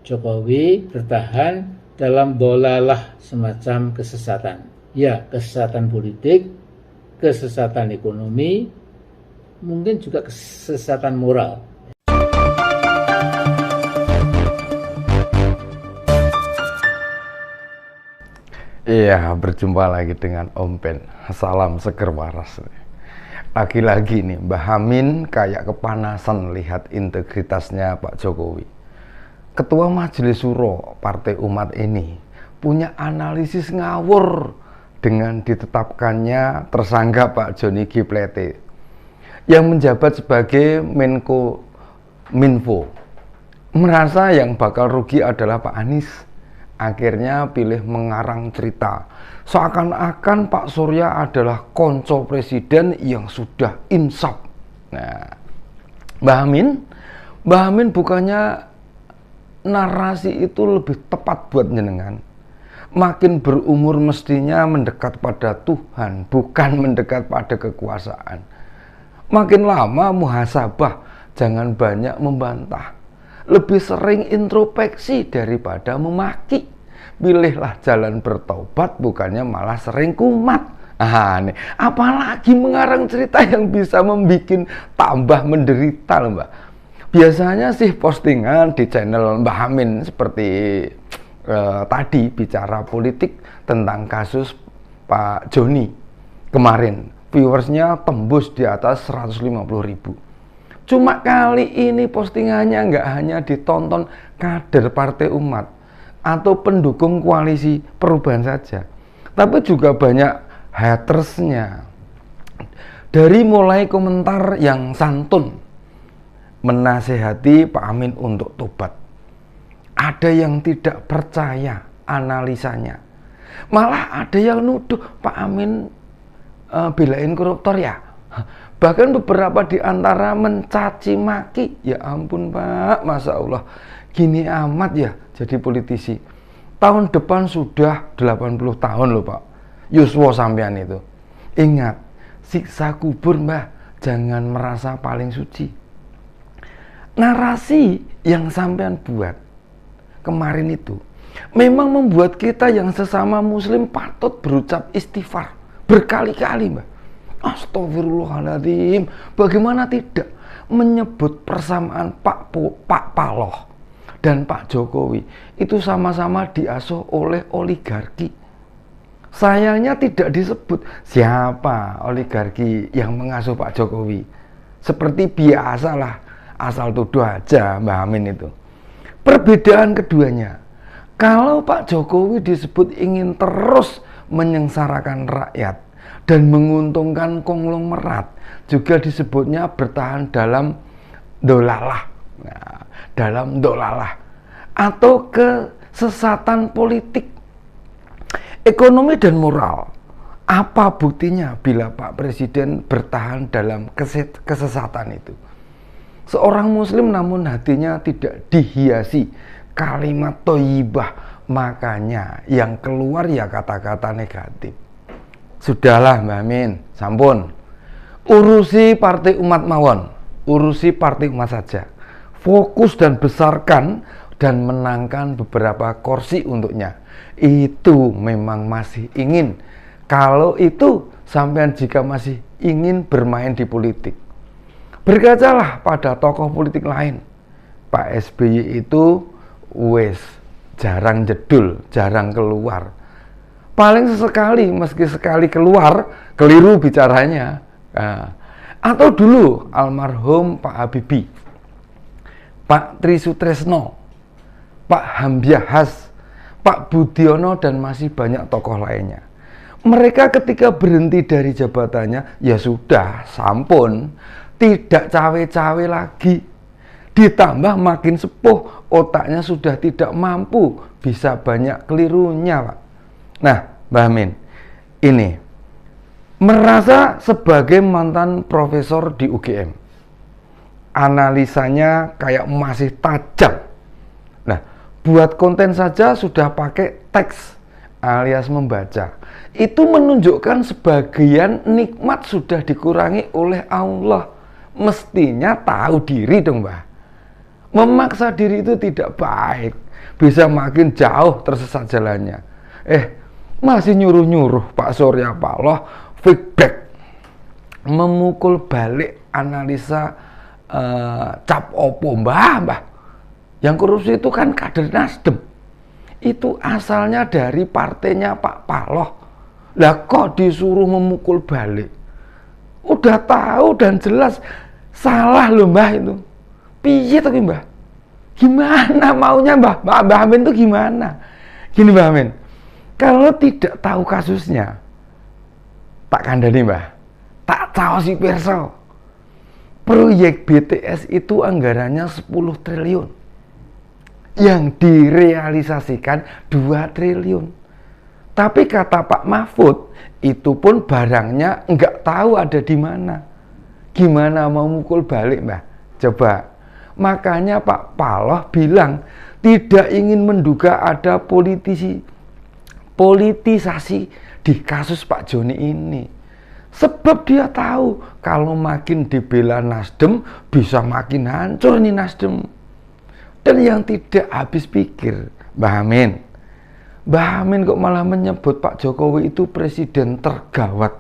Jokowi bertahan dalam dolalah semacam kesesatan. Ya, kesesatan politik, kesesatan ekonomi, mungkin juga kesesatan moral. Iya, berjumpa lagi dengan Om Pen. Salam seger waras. Lagi-lagi nih, Mbah Amin kayak kepanasan lihat integritasnya Pak Jokowi. Ketua Majelis Syuro Partai Umat ini punya analisis ngawur dengan ditetapkannya tersangka Pak Johnny G. Plate yang menjabat sebagai Menko Minfo. Merasa yang bakal rugi adalah Pak Anies. Akhirnya pilih mengarang cerita seakan-akan Pak Surya adalah konco presiden yang sudah insaf. Nah, Mbah Amin bukannya narasi itu lebih tepat buat jenengan. Makin berumur mestinya mendekat pada Tuhan, bukan mendekat pada kekuasaan. Makin lama muhasabah, jangan banyak membantah. Lebih sering introspeksi daripada memaki. Pilihlah jalan bertobat, bukannya malah sering kumat. Nih, apalagi mengarang cerita yang bisa membuat tambah menderita loh, Mbak. Biasanya sih postingan di channel Mbah Amin seperti tadi bicara politik tentang kasus Pak Johnny kemarin. Viewersnya tembus di atas 150.000. Cuma kali ini postingannya nggak hanya ditonton kader Partai Umat atau pendukung koalisi perubahan saja, tapi juga banyak hatersnya. Dari mulai komentar yang santun menasehati Pak Amin untuk tobat, ada yang tidak percaya analisanya, malah ada yang nuduh Pak Amin belain koruptor ya. Bahkan beberapa di antara mencaci maki. Ya ampun Pak, Masya Allah, gini amat ya jadi politisi. Tahun depan sudah 80 tahun loh Pak Yuswo sampean itu. Ingat, siksa kubur Mbah, jangan merasa paling suci. Narasi yang sampean buat kemarin itu memang membuat kita yang sesama muslim patut berucap istighfar berkali-kali Mbah. Astagfirullahaladzim, bagaimana tidak menyebut persamaan Pak Paloh dan Pak Jokowi itu sama-sama diasuh oleh oligarki. Sayangnya tidak disebut siapa oligarki yang mengasuh Pak Jokowi. Seperti biasalah, asal tuduh aja Mbah Amin itu. Perbedaan keduanya, kalau Pak Jokowi disebut ingin terus menyengsarakan rakyat dan menguntungkan konglomerat, juga disebutnya bertahan dalam dolalah. Nah, dalam dolalah atau kesesatan politik, ekonomi dan moral. Apa buktinya bila Pak Presiden bertahan dalam kesesatan itu? Seorang muslim namun hatinya tidak dihiasi kalimat thayyibah, makanya yang keluar ya kata-kata negatif. Sudahlah Mbah Amin, sampun. Urusi Partai Umat mawon, urusi Partai Umat saja. Fokus dan besarkan dan menangkan beberapa kursi untuknya. Itu memang masih ingin. Kalau itu sampean jika masih ingin bermain di politik, berkacalah pada tokoh politik lain. Pak SBY itu wes jarang jedul, jarang keluar. Paling sesekali, meski sekali keluar, keliru bicaranya. Atau dulu almarhum Pak Habibie, Pak Tri Sutresno, Pak Hambiahas, Pak Budiono, dan masih banyak tokoh lainnya. Mereka ketika berhenti dari jabatannya, ya sudah, sampun, tidak cawe-cawe lagi. Ditambah makin sepuh, otaknya sudah tidak mampu, bisa banyak kelirunya Pak. Nah, Mbah Amin ini merasa sebagai mantan profesor di UGM, analisanya kayak masih tajam. Nah, buat konten saja sudah pakai teks alias membaca. Itu menunjukkan sebagian nikmat sudah dikurangi oleh Allah. Mestinya tahu diri dong Mbah. Memaksa diri itu tidak baik, bisa makin jauh tersesat jalannya. Masih nyuruh-nyuruh Pak Surya Paloh feedback, memukul balik analisa cap opo mbah. Yang korupsi itu kan kader Nasdem, itu asalnya dari partainya Pak Paloh. Lah kok disuruh memukul balik? Udah tahu dan jelas salah loh mbah itu. Piye tapi mbah? Gimana maunya mbah Amin itu gimana? Gini Mbah Amin, kalau tidak tahu kasusnya, tak kandani mbah, tak caosi pirsa. Proyek BTS itu anggarannya 10 triliun. Yang direalisasikan 2 triliun. Tapi kata Pak Mahfud, itu pun barangnya nggak tahu ada di mana. Gimana mau mukul balik mbah? Coba. Makanya Pak Paloh bilang tidak ingin menduga ada politisasi di kasus Pak Joni ini. Sebab dia tahu kalau makin dibela Nasdem bisa makin hancur nih Nasdem. Dan yang tidak habis pikir, Mbah Amin kok malah menyebut Pak Jokowi itu presiden tergawat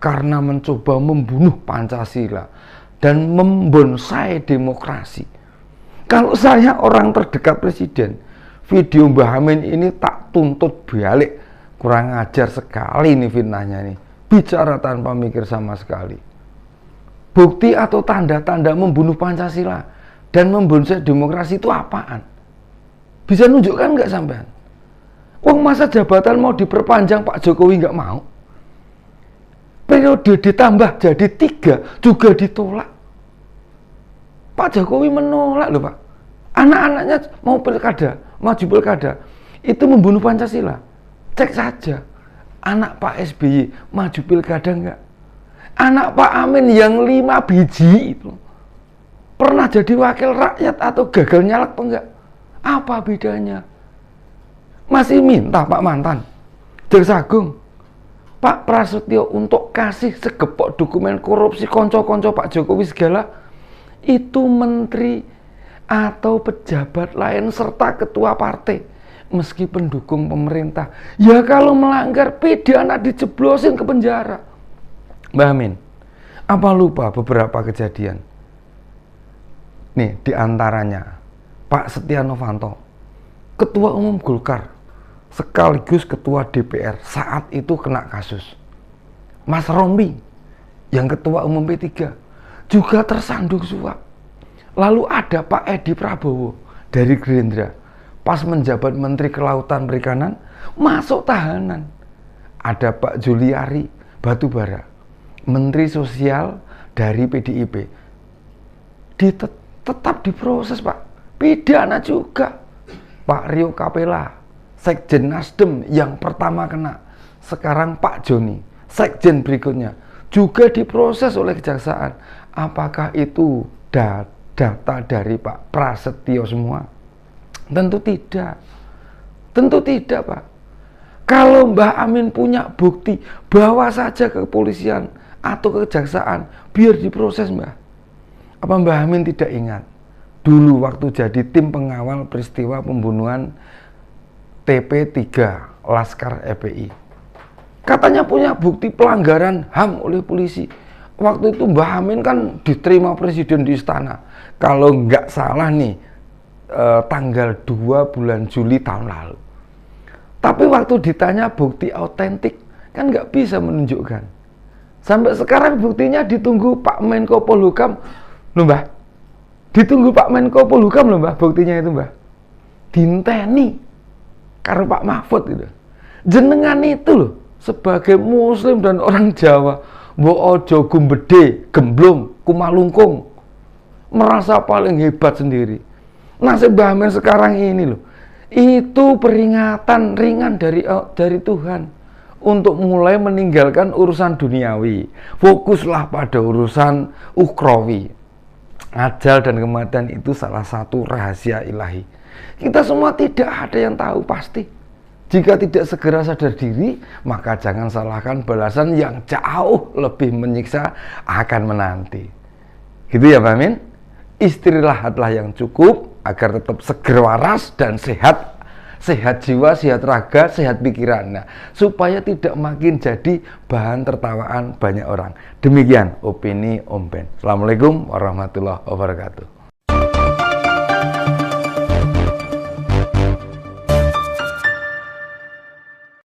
karena mencoba membunuh Pancasila dan membonsai demokrasi. Kalau saya orang terdekat presiden, video Mbah Amin ini tak tuntut balik. Kurang ajar sekali nih fitnahnya nih. Bicara tanpa mikir sama sekali. Bukti atau tanda-tanda membunuh Pancasila dan membonsai demokrasi itu apaan? Bisa nunjukkan nggak sampean? Wong masa jabatan mau diperpanjang Pak Jokowi nggak mau. Periode ditambah jadi 3 juga ditolak. Pak Jokowi menolak loh Pak. Anak-anaknya mau pilkada, maju pilkada, itu membunuh Pancasila. Cek saja. Anak Pak SBY maju pilkada enggak? Anak Pak Amin yang 5 biji itu pernah jadi wakil rakyat atau gagal nyalek apa enggak? Apa bedanya? Masih minta Pak mantan Jaksagung Pak Prasetyo untuk kasih segepok dokumen korupsi konco-konco Pak Jokowi segala. Itu menteri atau pejabat lain serta ketua partai meski pendukung pemerintah. Ya kalau melanggar pidana dijeblosin ke penjara. Mbah Amin, apa lupa beberapa kejadian? Nih diantaranya Pak Setia Novanto, ketua umum Golkar sekaligus ketua DPR saat itu kena kasus. Mas Romli yang ketua umum P3 juga tersandung suap. Lalu ada Pak Edi Prabowo dari Gerindra, pas menjabat Menteri Kelautan Perikanan masuk tahanan. Ada Pak Juliari Batubara, Menteri Sosial dari PDIP, tetap diproses Pak, pidana juga. Pak Rio Capella, Sekjen Nasdem yang pertama kena, sekarang Pak Joni, Sekjen berikutnya juga diproses oleh kejaksaan. Apakah itu data dari Pak Prasetyo semua? Tentu tidak. Tentu tidak Pak. Kalau Mbah Amin punya bukti, bawa saja ke kepolisian atau ke kejaksaan, biar diproses Mbah. Apa Mbah Amin tidak ingat? Dulu waktu jadi tim pengawal peristiwa pembunuhan TP3 Laskar FPI, katanya punya bukti pelanggaran HAM oleh polisi. Waktu itu Mbah Amin kan diterima presiden di istana. Kalau nggak salah nih, tanggal 2 bulan Juli tahun lalu. Tapi waktu ditanya bukti autentik, kan nggak bisa menunjukkan. Sampai sekarang buktinya ditunggu Pak Menko Polhukam. Loh Mbah, ditunggu Pak Menko Polhukam loh Mbah, buktinya itu Mbah. Dinteni karo Pak Mahfud gitu. Jenengan itu loh, sebagai muslim dan orang Jawa, mbok ojo gumbede, gemblung, kumalungkung, merasa paling hebat sendiri. Nasib Mbah Amin sekarang ini loh, itu peringatan ringan dari Tuhan untuk mulai meninggalkan urusan duniawi. Fokuslah pada urusan ukhrawi. Ajal dan kematian itu salah satu rahasia ilahi. Kita semua tidak ada yang tahu pasti. Jika tidak segera sadar diri, maka jangan salahkan balasan yang jauh lebih menyiksa akan menanti. Gitu ya Mbah Amin? Istirahatlah yang cukup, agar tetap seger waras dan sehat, sehat jiwa, sehat raga, sehat pikiran. Nah, supaya tidak makin jadi bahan tertawaan banyak orang. Demikian opini Om Ben. Assalamualaikum warahmatullahi wabarakatuh.